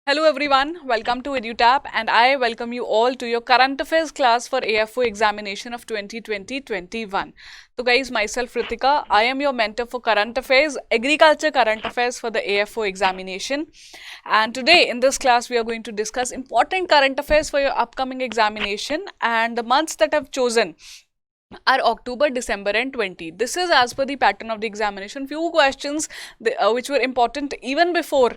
Hello everyone, welcome to EduTap and I welcome you all to your current affairs class for AFO examination of 2020-21. So guys, myself Ritika, I am your mentor for current affairs, agriculture current affairs for the AFO examination. And today in this class we are going to discuss important current affairs for your upcoming examination, and the months that I've chosen are October, December and 20. This is as per the pattern of the examination. Few questions which were important even before,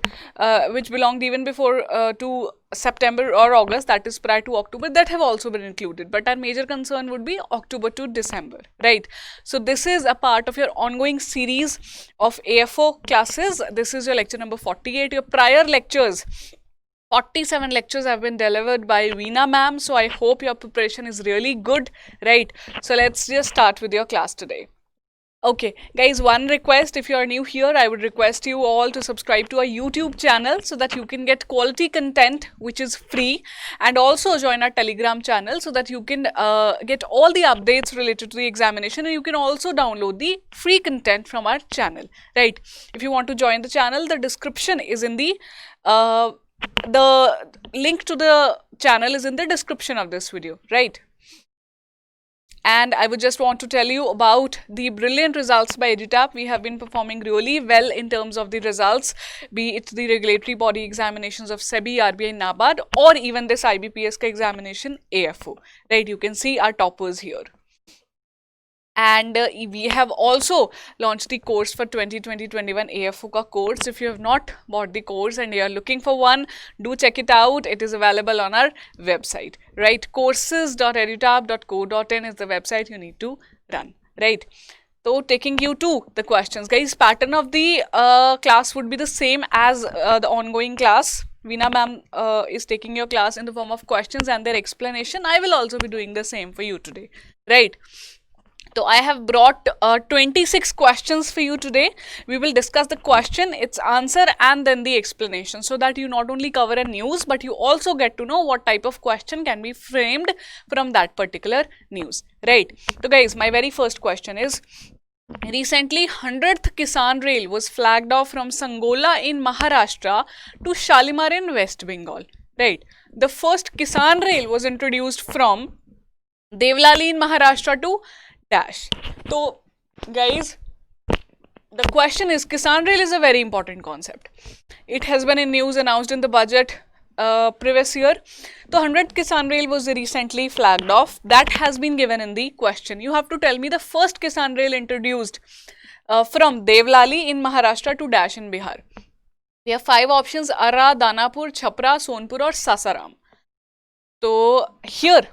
which belonged even before to September or August, that is prior to October, that have also been included. But our major concern would be October to December, right? So this is a part of your ongoing series of AFO classes. This is your lecture number 48. Your prior lectures, 47 lectures have been delivered by Veena ma'am. So I hope your preparation is really good, right? So let's just start with your class today. Okay, guys, one request. If you are new here, I would request you all to subscribe to our YouTube channel so that you can get quality content which is free, and also join our Telegram channel so that you can get all the updates related to the examination, and you can also download the free content from our channel, right? If you want to join the channel, the description is in the link to the channel is in the description of this video, right? And I would just want to tell you about the brilliant results by EduTap. We have been performing really well in terms of the results, be it the regulatory body examinations of SEBI, RBI, NABARD, or even this IBPS examination AFO, right? You can see our toppers here. And we have also launched the course for 2020-21 AFO ka course. If you have not bought the course and you are looking for one, do check it out. It is available on our website, right? courses.edutap.co.in is the website you need to run, right? So taking you to the questions, guys, pattern of the class would be the same as the ongoing class. Veena ma'am is taking your class in the form of questions and their explanation. I will also be doing the same for you today, right? So I have brought 26 questions for you today. We will discuss the question, its answer, and then the explanation, so that you not only cover a news, but you also get to know what type of question can be framed from that particular news, right? So guys, my very first question is, recently 100th Kisan Rail was flagged off from Sangola in Maharashtra to Shalimar in West Bengal, right? The first Kisan Rail was introduced from Devlali in Maharashtra to dash. So guys, the question is, Kisan Rail is a very important concept. It has been in news, announced in the budget previous year. So 100th Kisan Rail was recently flagged off. That has been given in the question. You have to tell me the first Kisan Rail introduced from Devlali in Maharashtra to dash in Bihar. We have 5 options: Arra, Danapur, Chhapra, Sonpur or Sasaram. So here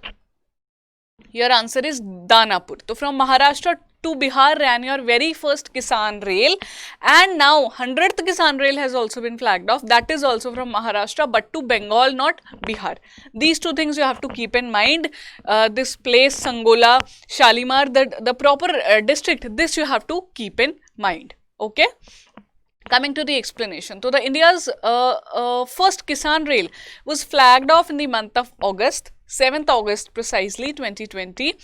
your answer is Danapur. So from Maharashtra to Bihar ran your very first Kisan Rail, and now 100th Kisan Rail has also been flagged off. That is also from Maharashtra, but to Bengal, not Bihar. These two things you have to keep in mind. This place, Sangola, Shalimar, the proper district, this you have to keep in mind. Okay. Coming to the explanation. So the India's first Kisan Rail was flagged off in the month of August, 7th August precisely 2020.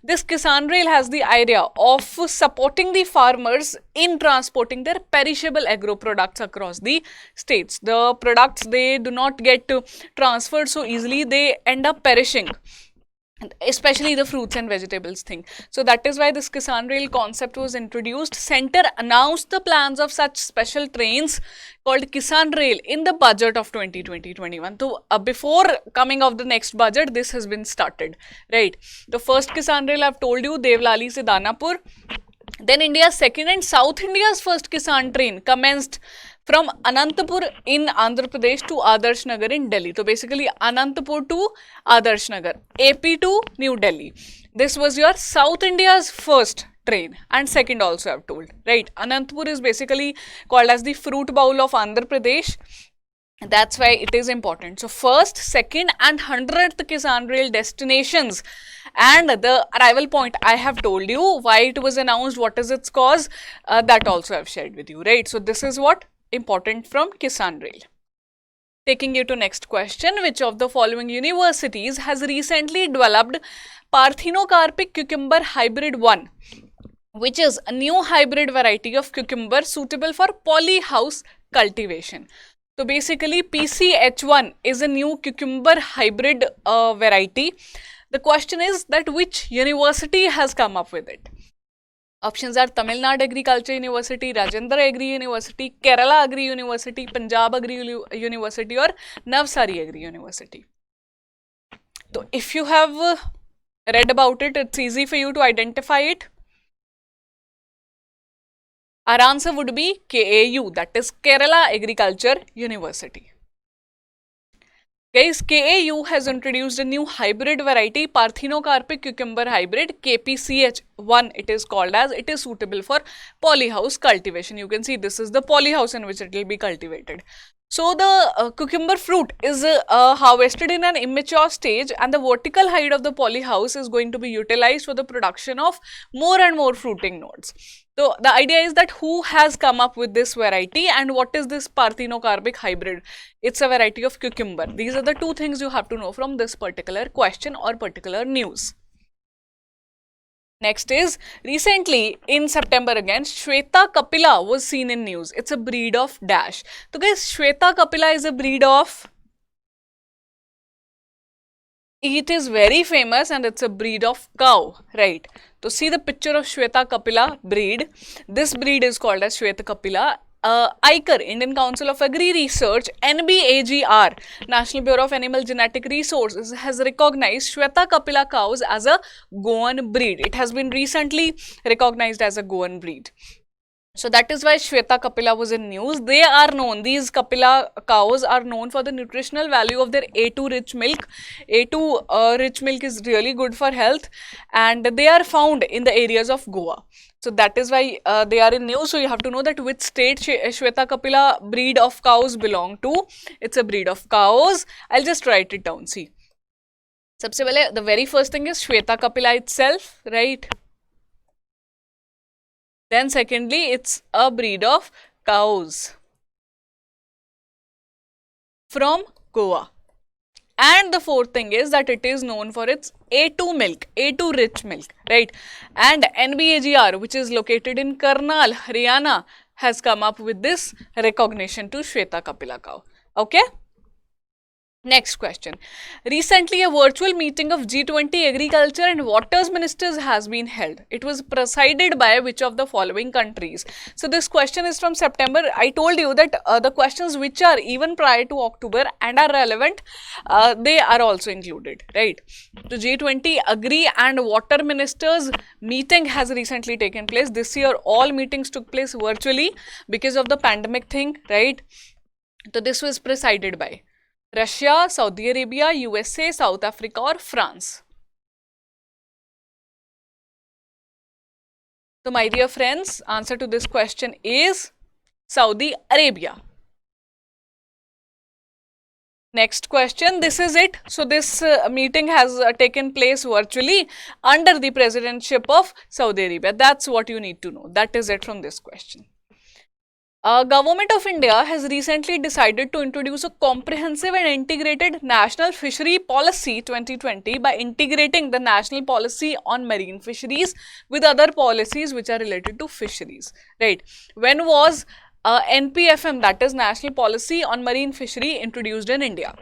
This Kisan Rail has the idea of supporting the farmers in transporting their perishable agro products across the states. The products, they do not get transferred so easily, they end up perishing, especially the fruits and vegetables thing. So that is why this Kisan Rail concept was introduced. Center announced the plans of such special trains called Kisan Rail in the budget of 2020-21. So before coming of the next budget, this has been started, right? The first Kisan Rail, I've told you, Devlali se Danapur. Then India's second and South India's first Kisan train commenced from Anantapur in Andhra Pradesh to Adarsh Nagar in Delhi. So basically Anantapur to Adarsh Nagar, AP to New Delhi. This was your South India's first train, and second also I've told, right? Anantapur is basically called as the fruit bowl of Andhra Pradesh. That's why it is important. So first, second and 100th Kisan Rail destinations and the arrival point, I have told you why it was announced, what is its cause, that also I've shared with you, right? So this is what important from Kisan Rail. Taking you to next question, which of the following universities has recently developed Parthenocarpic cucumber hybrid 1, which is a new hybrid variety of cucumber suitable for polyhouse cultivation? So basically PCH1 is a new cucumber hybrid variety. The question is that which university has come up with it? Options are Tamil Nadu Agriculture University, Rajendra Agri University, Kerala Agri University, Punjab Agri University or Navsari Agri University. So if you have read about it, it's easy for you to identify it. Our answer would be KAU, that is Kerala Agriculture University. Guys, KAU has introduced a new hybrid variety, Parthenocarpic cucumber hybrid, KPCH1 it is called as. It is suitable for polyhouse cultivation. You can see this is the polyhouse in which it will be cultivated. So the cucumber fruit is harvested in an immature stage, and the vertical height of the polyhouse is going to be utilized for the production of more and more fruiting nodes. So the idea is that who has come up with this variety and what is this Parthenocarpic hybrid? It's a variety of cucumber. These are the two things you have to know from this particular question or particular news. Next is, recently in September again, Shweta Kapila was seen in news. It's a breed of dash. So guys, Shweta Kapila is a breed of, it is very famous and it's a breed of cow, right? So see the picture of Shweta Kapila breed. This breed is called as Shweta Kapila. ICAR, Indian Council of Agri Research, NBAGR, National Bureau of Animal Genetic Resources, has recognized Shweta Kapila cows as a Goan breed. It has been recently recognized as a Goan breed. So that is why Shweta Kapila was in news. They are known, these Kapila cows are known for the nutritional value of their A2 rich milk. A2 rich milk is really good for health, and they are found in the areas of Goa. So that is why they are in news. So you have to know that which state Shweta Kapila breed of cows belong to. It's a breed of cows. I'll just write it down. See. Sabse pehle, the very first thing is Shweta Kapila itself, right? Then secondly, it's a breed of cows from Goa. And the fourth thing is that it is known for its A2 milk, A2 rich milk, right? And NBAGR, which is located in Karnal, Haryana, has come up with this recognition to Shweta Kapila cow. Okay? Next question. Recently, a virtual meeting of G20 Agriculture and Waters Ministers has been held. It was presided by which of the following countries? So this question is from September. I told you that the questions which are even prior to October and are relevant, they are also included, right? The G20 Agri and Water Ministers meeting has recently taken place. This year, all meetings took place virtually because of the pandemic thing, right? So this was presided by Russia, Saudi Arabia, USA, South Africa or France. So my dear friends, answer to this question is Saudi Arabia. Next question, this is it. So this meeting has taken place virtually under the presidency of Saudi Arabia. That's what you need to know. That is it from this question. Government of India has recently decided to introduce a comprehensive and integrated National Fishery Policy 2020 by integrating the national policy on marine fisheries with other policies which are related to fisheries, right? When was NPFM, that is National Policy on Marine Fishery, introduced in India?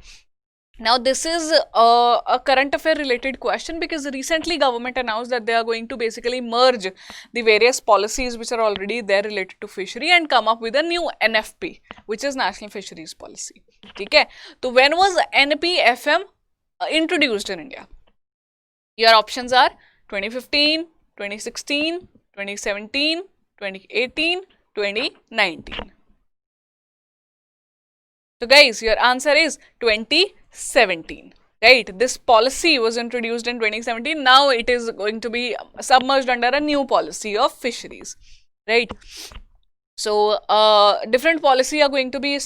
Now this is a current affair related question because recently government announced that they are going to basically merge the various policies which are already there related to fishery and come up with a new NFP, which is National Fisheries Policy. Okay? So when was NPFM introduced in India? Your options are 2015, 2016, 2017, 2018, 2019. So guys, your answer is 2017, right? This policy was introduced in 2017. Now it is going to be submerged under a new policy of fisheries, right? So different policy are going to be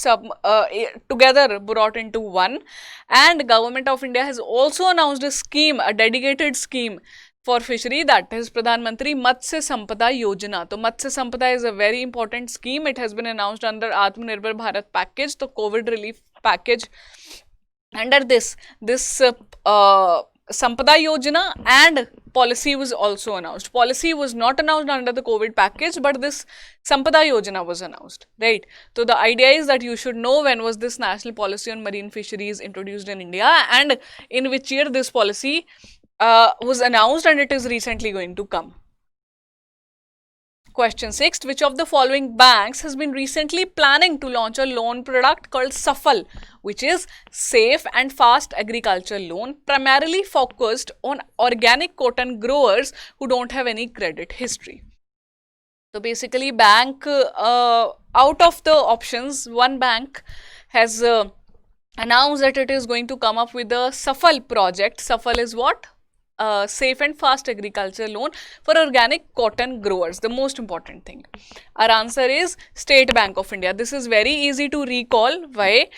together brought into one, and Government of India has also announced a scheme, a dedicated scheme for fishery, that is Pradhan Mantri Matsya Sampada Yojana. So Matsya Sampada is a very important scheme. It has been announced under Atmanirbhar Bharat package, the COVID relief package. Under this Sampada Yojana and policy was also announced. Policy was not announced under the COVID package, but this Sampada Yojana was announced, right? So the idea is that you should know when was this national policy on marine fisheries introduced in India and in which year this policy was announced, and it is recently going to come. Question 6. Which of the following banks has been recently planning to launch a loan product called Safal, which is Safe and Fast Agriculture Loan, primarily focused on organic cotton growers who don't have any credit history? So basically, bank out of the options, one bank has announced that it is going to come up with a Safal project. Safal is what? Safe and fast agriculture loan for organic cotton growers, the most important thing. Our answer is State Bank of India. This is very easy to recall. Why?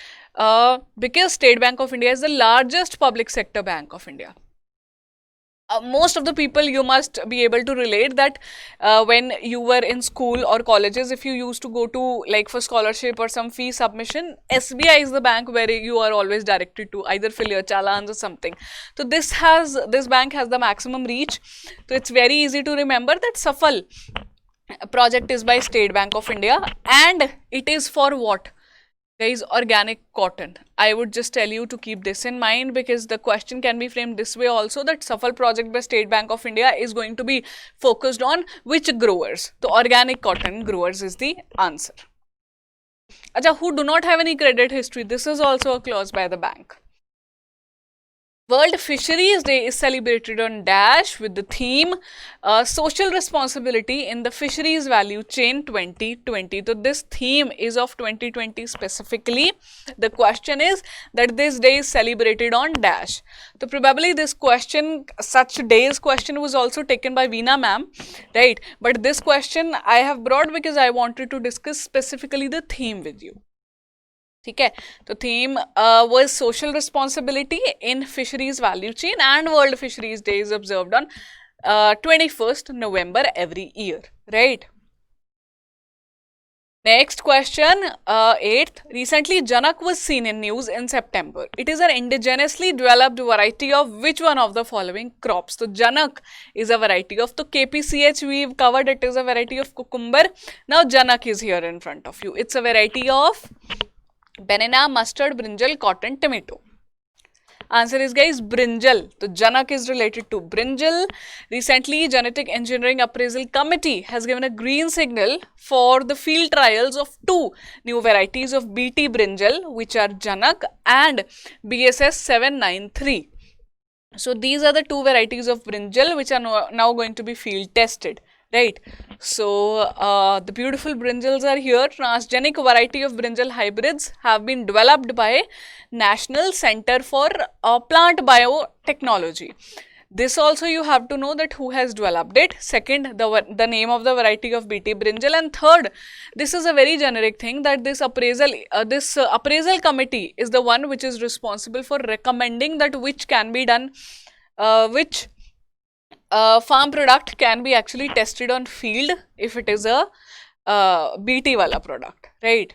Because State Bank of India is the largest public sector bank of India. Most of the people, you must be able to relate that when you were in school or colleges, if you used to go to like for scholarship or some fee submission, SBI is the bank where you are always directed to, either fill your challans or something. So this bank has the maximum reach. So it's very easy to remember that Safal project is by State Bank of India, and it is for what? Guys, organic cotton. I would just tell you to keep this in mind, because the question can be framed this way also, that Safal project by State Bank of India is going to be focused on which growers? So organic cotton growers is the answer. Acha, who do not have any credit history? This is also a clause by the bank. World Fisheries Day is celebrated on dash with the theme Social Responsibility in the Fisheries Value Chain 2020. So this theme is of 2020 specifically. The question is that this day is celebrated on dash. So probably this question, such day's question was also taken by Veena ma'am, right? But this question I have brought because I wanted to discuss specifically the theme with you. Okay, so theme was social responsibility in fisheries value chain, and World Fisheries Day is observed on 21st November every year, right? Next question, 8th. Recently, Janak was seen in news in September. It is an indigenously developed variety of which one of the following crops? So, Janak is a variety of, the KPCH we've covered, it is a variety of cucumber. Now, Janak is here in front of you. It's a variety of banana, mustard, brinjal, cotton, tomato. Answer is, guys, brinjal. So Janak is related to brinjal. Recently, Genetic Engineering Appraisal Committee has given a green signal for the field trials of 2 new varieties of BT brinjal, which are Janak and BSS 793. So these are the 2 varieties of brinjal which are now going to be field tested. Right, so the beautiful brinjals are here. Transgenic variety of brinjal hybrids have been developed by National Center for Plant Biotechnology. This also you have to know that who has developed it. Second, the name of the variety of BT brinjal, and third, this is a very generic thing, that this appraisal committee is the one which is responsible for recommending that which can be done, which farm product can be actually tested on field if it is a BT wala product, right?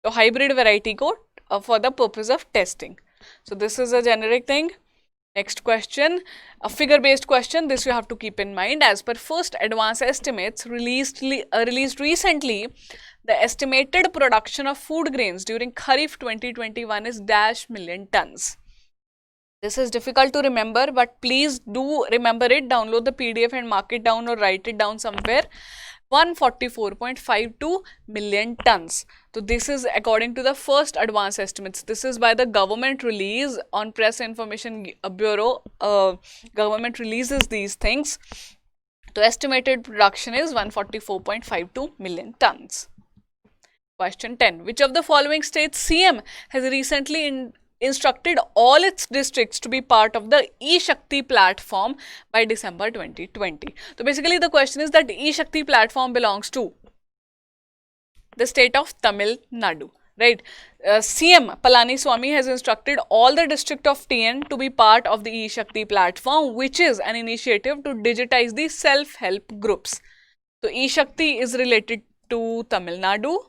So hybrid variety code for the purpose of testing. So this is a generic thing. Next question, a figure-based question. This you have to keep in mind. As per first advance estimates released recently, the estimated production of food grains during Kharif 2021 is dash million tons. This is difficult to remember, but please do remember it. Download the PDF and mark it down or write it down somewhere. 144.52 million tons. So this is according to the first advance estimates. This is by the government release on Press Information Bureau. Government releases these things. The estimated production is 144.52 million tons. Question 10. Which of the following states CM has recently instructed all its districts to be part of the E-Shakti platform by December 2020. So basically the question is that E-Shakti platform belongs to the state of Tamil Nadu, right? CM Palaniswamy has instructed all the district of TN to be part of the E-Shakti platform, which is an initiative to digitize the self-help groups. So E-Shakti is related to Tamil Nadu.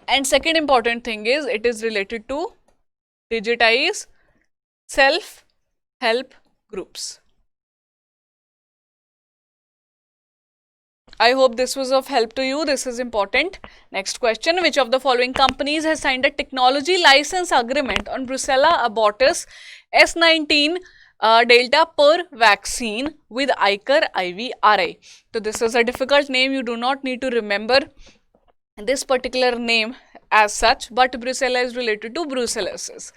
And second important thing is it is related to digitize self-help groups. I hope this was of help to you. This is important. Next question. Which of the following companies has signed a technology license agreement on Brucella abortus S19 Delta per vaccine with Iker IVRI? So this is a difficult name. You do not need to remember this particular name as such, but Brucella is related to brucellosis.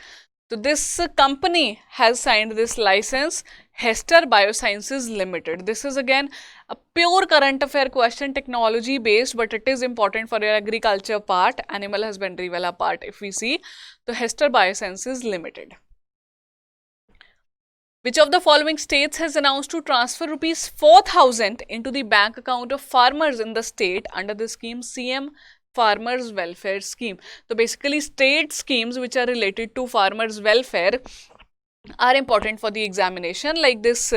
So this company has signed this license, Hester Biosciences Limited. This is again a pure current affair question, technology based, but it is important for your agriculture part, animal husbandry wala part if we see. So Hester Biosciences Limited. Which of the following states has announced to transfer rupees 4,000 into the bank account of farmers in the state under the scheme CM Farmers Welfare Scheme? So basically state schemes which are related to farmers welfare are important for the examination, like this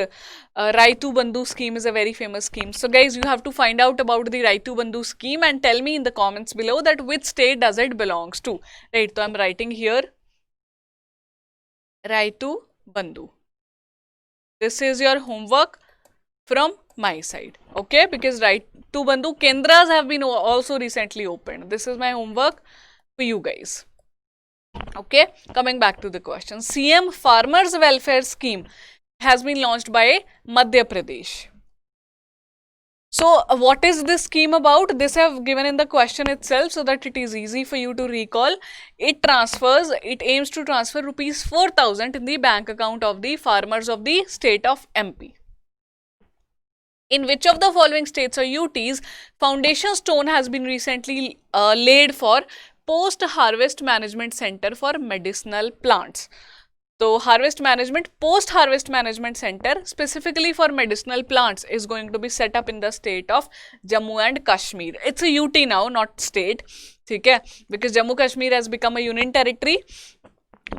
Raitu Bandhu scheme is a very famous scheme. So guys, you have to find out about the Raitu Bandhu scheme and tell me in the comments below that which state does it belongs to. Right, so I'm writing here Raitu Bandhu. This is your homework from my side, okay? Because Raitu Bandhu Kendras have been also recently opened. This is my homework for you guys. Okay, coming back to the question. CM Farmers Welfare Scheme has been launched by Madhya Pradesh. So, what is this scheme about? This I have given in the question itself so that it is easy for you to recall. It aims to transfer rupees 4,000 in the bank account of the farmers of the state of MP. In which of the following states or UTs, foundation stone has been recently laid for Post-Harvest Management Center for Medicinal Plants? So, Post-Harvest Management Center specifically for medicinal plants is going to be set up in the state of Jammu and Kashmir. It's a UT now, not state, okay? Because Jammu Kashmir has become a union territory.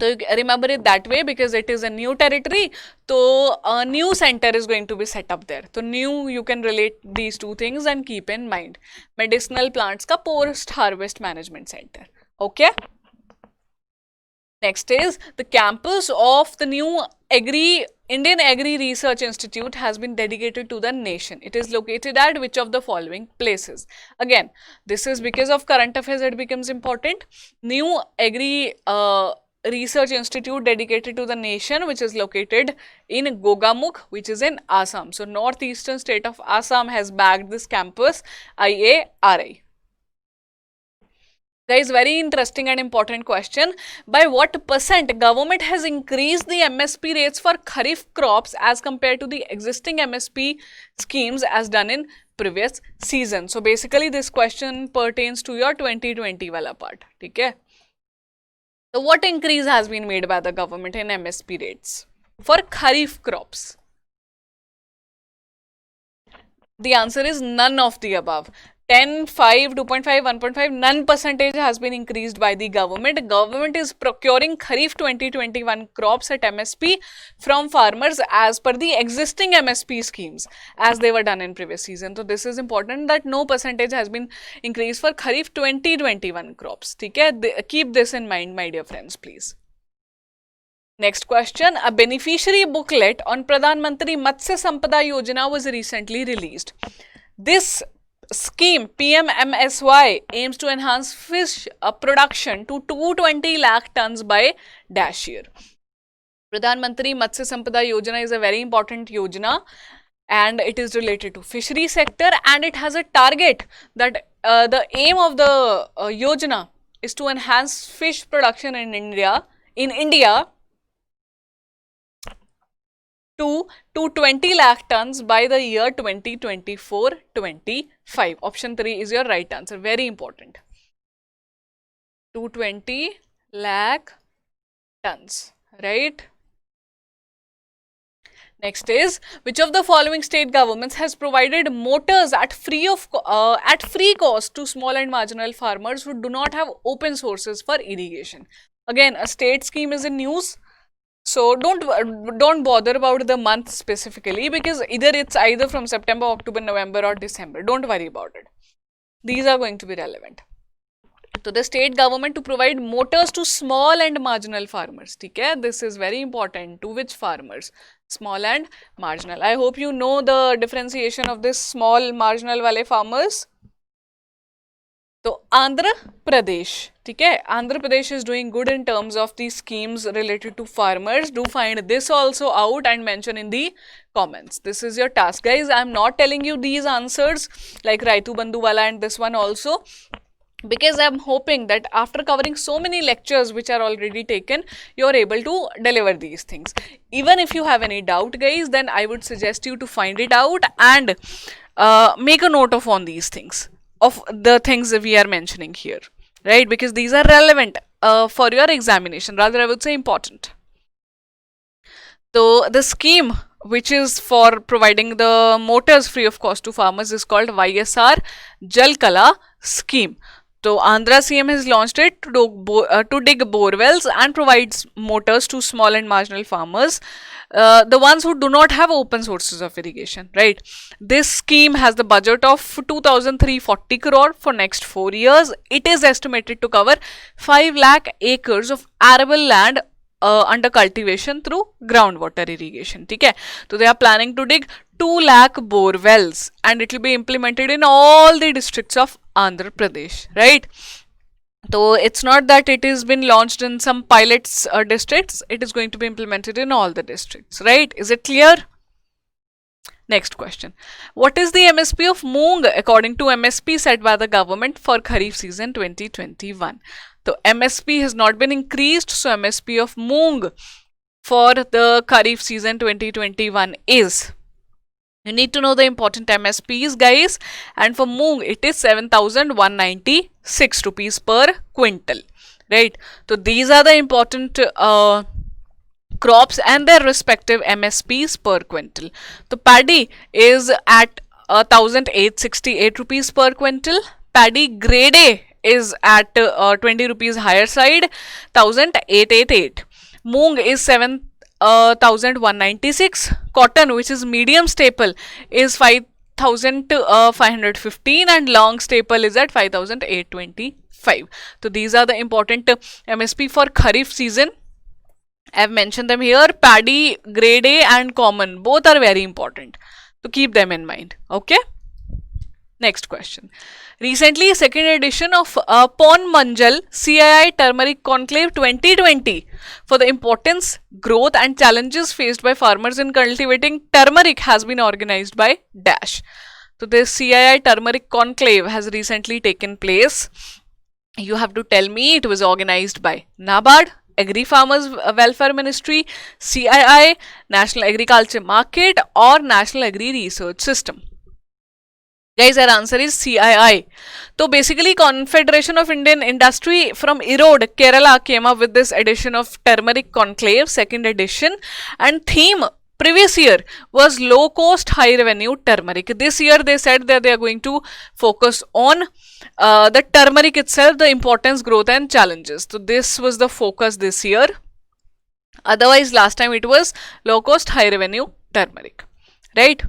So you remember it that way because it is a new territory. So a new center is going to be set up there. So new, you can relate these two things and keep in mind. Medicinal plants ka post-harvest management center. Okay. Next is the campus of the new Indian Agri Research Institute has been dedicated to the nation. It is located at which of the following places? Again, this is because of current affairs it becomes important. New Agri Research Institute dedicated to the nation, which is located in Gogamukh, which is in Assam. So, northeastern state of Assam has bagged this campus, IARI. Guys, very interesting and important question. By what percent government has increased the MSP rates for Kharif crops as compared to the existing MSP schemes as done in previous season? So, basically this question pertains to your 2020 wala part. Okay? So, what increase has been made by the government in MSP rates for Kharif crops? The answer is none of the above. 10, 5, 2.5, 1.5, none percentage has been increased by the government. Government is procuring Kharif 2021 crops at MSP from farmers as per the existing MSP schemes as they were done in previous season. So, this is important that no percentage has been increased for Kharif 2021 crops. Okay? Keep this in mind, my dear friends, please. Next question. A beneficiary booklet on Pradhan Mantri Matsya Sampada Yojana was recently released. This scheme PMMSY aims to enhance fish production to 220 lakh tons by dash year. Pradhan Mantri Matsya Sampada Yojana is a very important yojana and it is related to fishery sector and it has a target that the aim of the yojana is to enhance fish production in India to 20 lakh tons by the year 2024-25. Option 3 is your right answer. Very important. 220 lakh tons, right? Next is, which of the following state governments has provided motors at free cost to small and marginal farmers who do not have open sources for irrigation? Again, a state scheme is in news. So don't bother about the month specifically because it's either from September, October, November or December. Don't worry about it. These are going to be relevant. तो the state government to provide motors to small and marginal farmers. ठीक है, this is very important. To which farmers? Small and marginal. I hope you know the differentiation of this small marginal वाले farmers. तो आंध्र प्रदेश, ठीक है, Andhra Pradesh is doing good in terms of the schemes related to farmers. Do find this also out and mention in the comments. This is your task, guys. I am not telling you these answers like Raitu Bandhu wala and this one also, because I am hoping that after covering so many lectures which are already taken, you are able to deliver these things. Even if you have any doubt, guys, then I would suggest you to find it out and make a note of on these things, of the things that we are mentioning here, right? Because these are relevant for your examination, rather I would say important. So the scheme which is for providing the motors free of cost to farmers is called YSR Jal Kala scheme. So Andhra CM has launched it to dig bore wells and provides motors to small and marginal farmers, the ones who do not have open sources of irrigation, right? This scheme has the budget of 2,340 crore for next 4 years. It is estimated to cover 5 lakh acres of arable land under cultivation through groundwater irrigation. Okay? So they are planning to dig 2 lakh bore wells and it will be implemented in all the districts of Andhra Pradesh, right? So it's not that it has been launched in some pilots districts, it is going to be implemented in all the districts, right? Is it clear? Next question. What is the MSP of moong according to MSP set by the government for Kharif season 2021? So MSP has not been increased, so MSP of moong for the Kharif season 2021 is, you need to know the important MSPs, guys, and for moong it is 7,196 rupees per quintal, right? So these are the important crops and their respective MSPs per quintal. So paddy is at 1,868 rupees per quintal. Paddy grade A is at 20 rupees higher side, 1,888. Moong is 7,196. Cotton, which is medium staple, is 5,515 and long staple is at 5,825. So these are the important MSP for Kharif season. I have mentioned them here. Paddy, grade A and common, both are very important. So keep them in mind. Okay. Next question. Recently, second edition of Pon Manjal CII Turmeric Conclave 2020 for the importance, growth and challenges faced by farmers in cultivating turmeric has been organized by Dash. So this CII Turmeric Conclave has recently taken place. You have to tell me it was organized by NABARD, Agri Farmers Welfare Ministry, CII, National Agriculture Market or National Agri Research System. Guys, our answer is CII. So basically, Confederation of Indian Industry from Erode, Kerala came up with this edition of Turmeric Conclave, second edition, and theme previous year was low cost, high revenue turmeric. This year they said that they are going to focus on the turmeric itself, the importance, growth and challenges. So this was the focus this year. Otherwise, last time it was low cost, high revenue turmeric, right?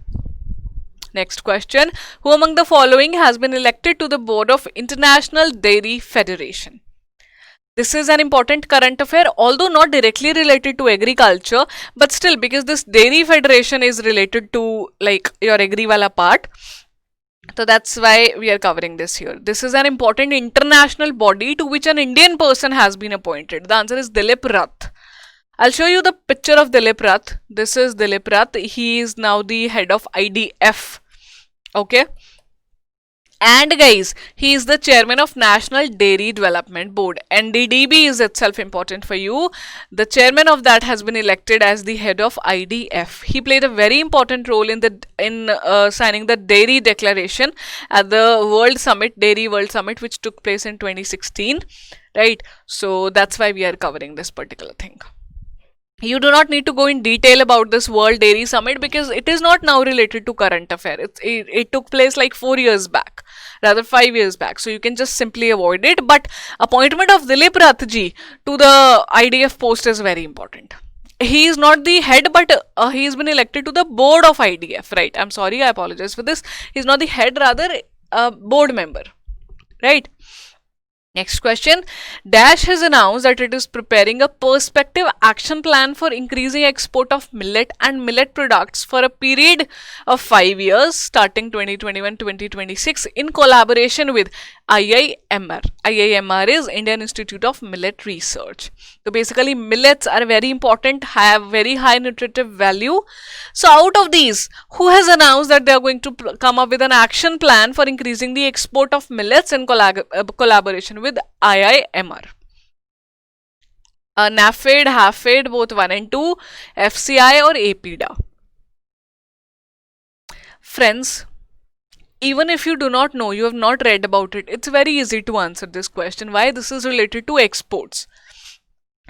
Next question. Who among the following has been elected to the board of International Dairy Federation? This is an important current affair, although not directly related to agriculture, but still because this Dairy Federation is related to like your agri wala part. So that's why we are covering this here. This is an important international body to which an Indian person has been appointed. The answer is Dilip Rath. I'll show you the picture of Dilip Rath. This is Dilip Rath. He is now the head of IDF. Okay. And guys, he is the chairman of National Dairy Development Board. NDDB is itself important for you. The chairman of that has been elected as the head of IDF. He played a very important role in signing the Dairy Declaration at the World Summit, Dairy World Summit, which took place in 2016. Right. So that's why we are covering this particular thing. You do not need to go in detail about this World Dairy Summit because it is not now related to current affair. It took place like 4 years back, rather 5 years back. So you can just simply avoid it. But appointment of Dilip Rath ji to the IDF post is very important. He is not the head, but he has been elected to the board of IDF, right? I'm sorry, I apologize for this. He's not the head, rather a board member, right? Next question. Dash has announced that it is preparing a perspective action plan for increasing export of millet and millet products for a period of 5 years starting 2021-2026 in collaboration with IIMR. IIMR is Indian Institute of Millet Research. So basically millets are very important, have very high nutritive value. So out of these, who has announced that they are going to come up with an action plan for increasing the export of millets in collaboration with IIMR? NAFED, HAFED, both 1 and 2, FCI or APIDA. Friends, even if you do not know, you have not read about it, it's very easy to answer this question. Why? This is related to exports.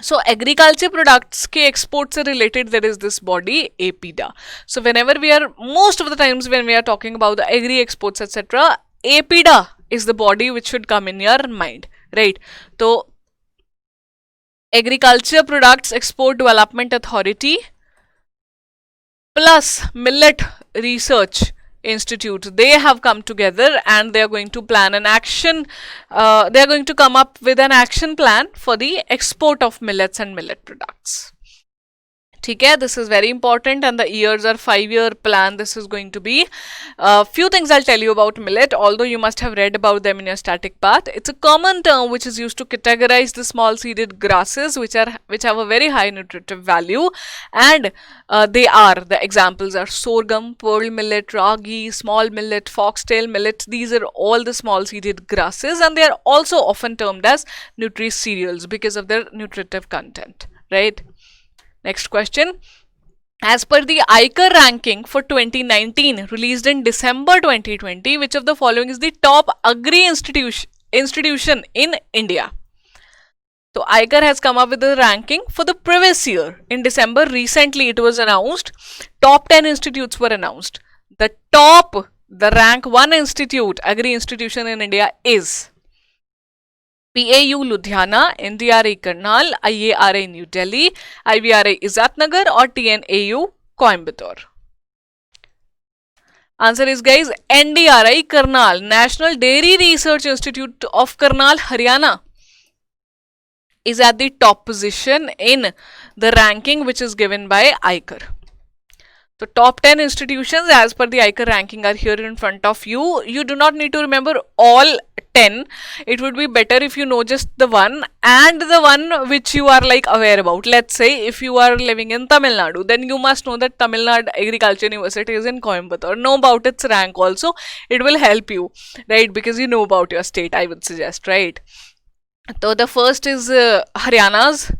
So agriculture products के exports से related there is this body APIDA. So whenever we are, most of the times when we are talking about the agri exports etc., APIDA is the body which should come in your mind, right? So Agriculture Products Export Development Authority plus Millet Research Institute, they have come together and they are going to plan an action, they are going to come up with an action plan for the export of millets and millet products. Okay, this is very important and the years are 5-year plan. This is going to be few things I'll tell you about millet, although you must have read about them in your static path. It's a common term which is used to categorize the small seeded grasses which have a very high nutritive value, and the examples are sorghum, pearl millet, ragi, small millet, foxtail millet. These are all the small seeded grasses and they are also often termed as nutri cereals because of their nutritive content, right? Next question. As per the ICAR ranking for 2019 released in December 2020, which of the following is the top agri institution in India? So ICAR has come up with a ranking for the previous year. In December, recently it was announced, top 10 institutes were announced. The rank 1 institute, agri institution in India is PAU Ludhiana, NDRA Karnal, IARA New Delhi, IVRA Izatnagar or TNAU Coimbatore. Answer is guys NDRI Karnal, National Dairy Research Institute of Karnal, Haryana is at the top position in the ranking which is given by ICAR. So top 10 institutions as per the ICAR ranking are here in front of you. You do not need to remember all 10. It would be better if you know just the one and the one which you are like aware about. Let's say if you are living in Tamil Nadu, then you must know that Tamil Nadu Agriculture University is in Coimbatore. Know about its rank also. It will help you, right? Because you know about your state, I would suggest, right? So the first is Haryana's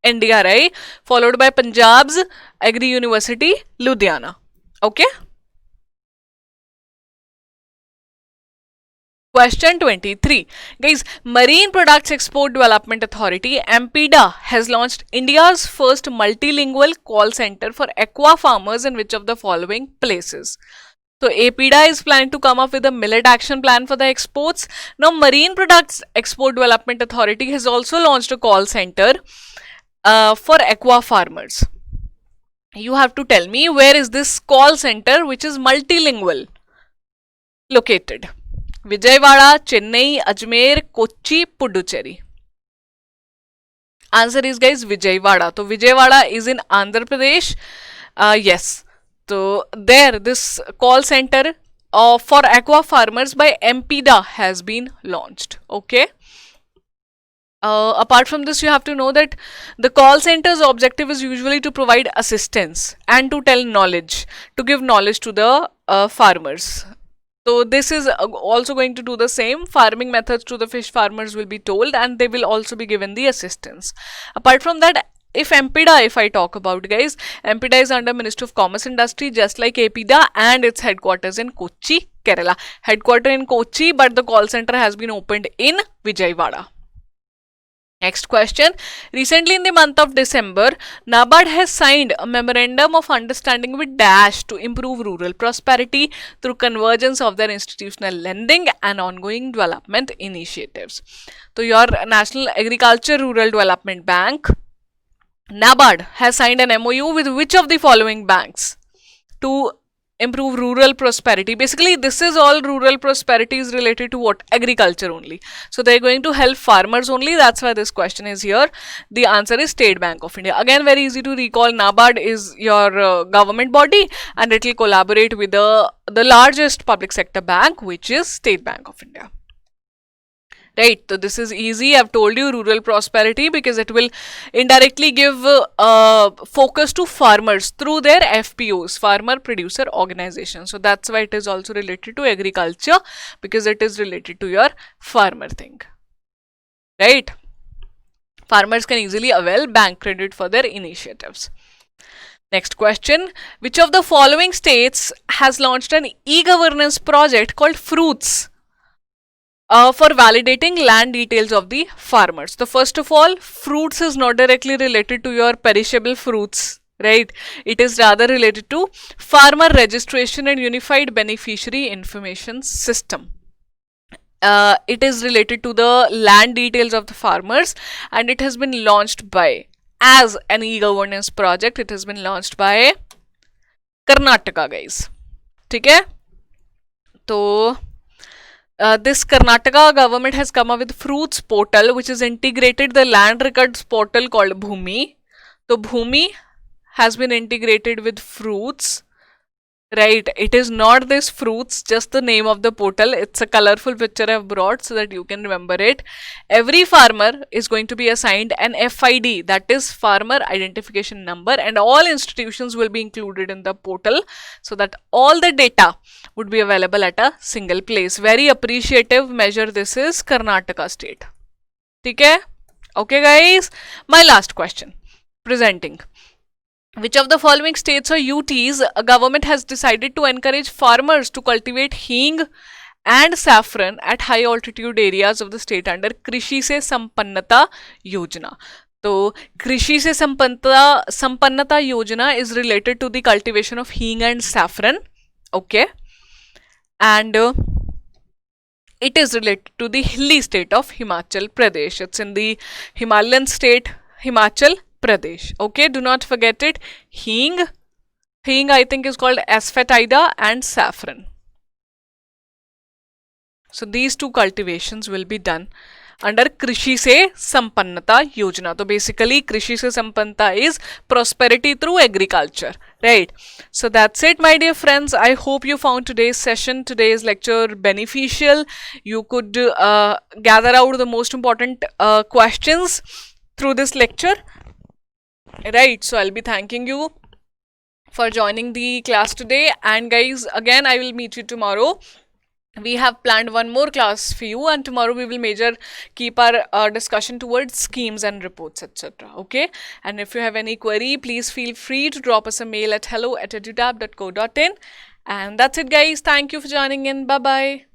NDRI, followed by Punjab's Agri University, Ludhiana. Okay. Question 23. Guys, Marine Products Export Development Authority, MPDA, has launched India's first multilingual call center for aqua farmers in which of the following places? So APIDA is planning to come up with a millet action plan for the exports. Now Marine Products Export Development Authority has also launched a call center for aqua farmers. You have to tell me where is this call center which is multilingual located? Vijayawada, Chennai, Ajmer, Kochi, Puducherry. Answer is guys Vijayawada. So Vijayawada is in Andhra Pradesh. Yes. So there this call center for aqua farmers by MPDA has been launched. Okay. Apart from this, you have to know that the call center's objective is usually to provide assistance and to tell knowledge, to give knowledge to the farmers. So this is also going to do the same. Farming methods to the fish farmers will be told and they will also be given the assistance. Apart from that, if I talk about guys, MPDA is under Ministry of Commerce Industry just like APIDA and its headquarters in Kochi, Kerala. Headquarter in Kochi but the call center has been opened in Vijayawada. Next question. Recently in the month of December, NABARD has signed a memorandum of understanding with Dash to improve rural prosperity through convergence of their institutional lending and ongoing development initiatives. So your National Agriculture Rural Development Bank, NABARD, has signed an MOU with which of the following banks to improve rural prosperity. Basically, this is all rural prosperity is related to what? Agriculture only. So they're going to help farmers only. That's why this question is here. The answer is State Bank of India. Again, very easy to recall. NABARD is your government body, and it will collaborate with the largest public sector bank, which is State Bank of India. Right, so this is easy. I've told you rural prosperity because it will indirectly give focus to farmers through their FPOs, farmer producer organization. So that's why it is also related to agriculture, because it is related to your farmer thing. Right, farmers can easily avail bank credit for their initiatives. Next question, which of the following states has launched an e-governance project called Fruits? For validating land details of the farmers. So first of all, fruits is not directly related to your perishable fruits, right? It is rather related to farmer registration and unified beneficiary information system. It is related to the land details of the farmers, and it has been launched by, as an e-governance project, it has been launched by Karnataka, guys. Okay? So this Karnataka government has come up with Fruits portal, which is integrated the land records portal called Bhumi. So Bhumi has been integrated with Fruits, right? It is not this Fruits, just the name of the portal. It's a colorful picture I've brought so that you can remember it. Every farmer is going to be assigned an FID, that is Farmer Identification Number, and all institutions will be included in the portal so that all the data would be available at a single place. Very appreciative measure this is, Karnataka state. Okay? Okay guys, my last question. Presenting. Which of the following states or UTs a government has decided to encourage farmers to cultivate hing and saffron at high altitude areas of the state under Krishi Se Sampannata Yojana? So, Krishi Se Sampannata Yojana is related to the cultivation of hing and saffron. Okay. And it is related to the hilly state of Himachal Pradesh. It's in the Himalayan state, Himachal Pradesh. Okay, do not forget it. Hing I think is called asafoetida, and saffron. So these two cultivations will be done under Krishi Se Sampannata Yojana. So basically Krishi Se Sampannata is prosperity through agriculture, right? So that's it, my dear friends. I hope you found today's session, today's lecture beneficial. You could gather out the most important questions through this lecture, right? So I'll be thanking you for joining the class today, and guys, again I will meet you tomorrow. We have planned one more class for you, and tomorrow we will keep our discussion towards schemes and reports, etc. Okay, and if you have any query, please feel free to drop us a mail at hello@edutab.co.in. And that's it guys, thank you for joining in. Bye bye.